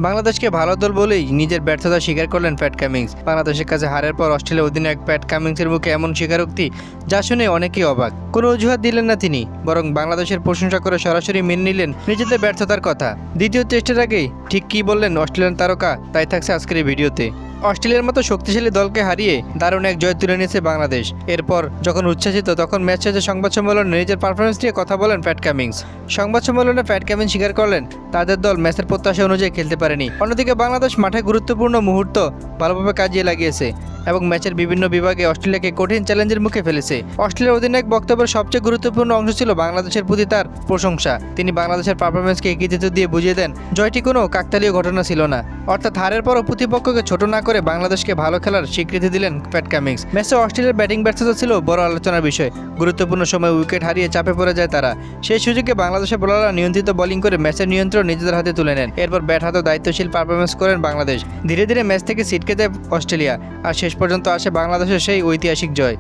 বাংলাদেশকে ভালো দল বলেই নিজের ব্যর্থতা স্বীকার করলেন প্যাট কামিন্স। বাংলাদেশের কাছে হারের পর অস্ট্রেলিয়া অধিনায়ক প্যাট কামিন্সের মুখে এমন স্বীকারোক্তি যা শুনে অনেকেই অবাক। কোনো অজুহাত দিলেন না তিনি, বরং বাংলাদেশের প্রশংসা করে সরাসরি মেনে নিলেন নিজেদের ব্যর্থতার কথা। দ্বিতীয় টেস্টের আগেই ঠিক কী বললেন অস্ট্রেলিয়ান তারকা, তাই থাকছে আজকের এই ভিডিওতে। অস্ট্রেলিয়ার মতো শক্তিশালী দলকে হারিয়ে দারুণ এক জয় তুলে নিয়েছে বাংলাদেশ। এরপর যখন উচ্ছ্বাসিত, তখন ম্যাচ শেষে সংবাদ সম্মেলনে নিজের পারফরমেন্স নিয়ে কথা বলেন প্যাট কামিন্স। সংবাদ সম্মেলনে প্যাট কামিন্স স্বীকার করলেন তাদের দল ম্যাচের প্রত্যাশা অনুযায়ী খেলতে পারেনি। অন্যদিকে বাংলাদেশ মাঠে গুরুত্বপূর্ণ মুহূর্ত ভালোভাবে কাজিয়ে লাগিয়েছে এবং ম্যাচের বিভিন্ন বিভাগে অস্ট্রেলিয়াকে কঠিন চ্যালেঞ্জের মুখে ফেলেছে। অস্ট্রেলিয়ার অধিনায়ক বক্তব্যের সবচেয়ে গুরুত্বপূর্ণ অংশ ছিল বাংলাদেশের প্রতি তার প্রশংসা। তিনি বাংলাদেশের পারফরমেন্সকে কৃতিত্ব দিয়ে বুঝিয়ে দেন জয়টি কোনো কাকতালীয় ঘটনা ছিল না। অর্থাৎ হারের পরও প্রতিপক্ষকে ছোট না করে বাংলাদেশকে ভালো খেলার স্বীকৃতি দিলেন প্যাট কামিন্স। ম্যাচে অস্ট্রেলিয়ার ব্যাটিং ব্যর্থতা ছিল বড় আলোচনার বিষয়। গুরুত্বপূর্ণ সময় উইকেট হারিয়ে চাপে পড়ে যায় তারা। সেই সুযোগে বাংলাদেশের বোলাররা নিয়ন্ত্রিত বোলিং করে ম্যাচের নিয়ন্ত্রণ নিজেদের হাতে তুলে নেন। এরপর ব্যাট হাতে দায়িত্বশীল পারফরমেন্স করেন বাংলাদেশ। ধীরে ধীরে ম্যাচ থেকে ছিটকে দেয় অস্ট্রেলিয়া, আর শেষ পর্যন্ত আসে বাংলাদেশের সেই ঐতিহাসিক জয়।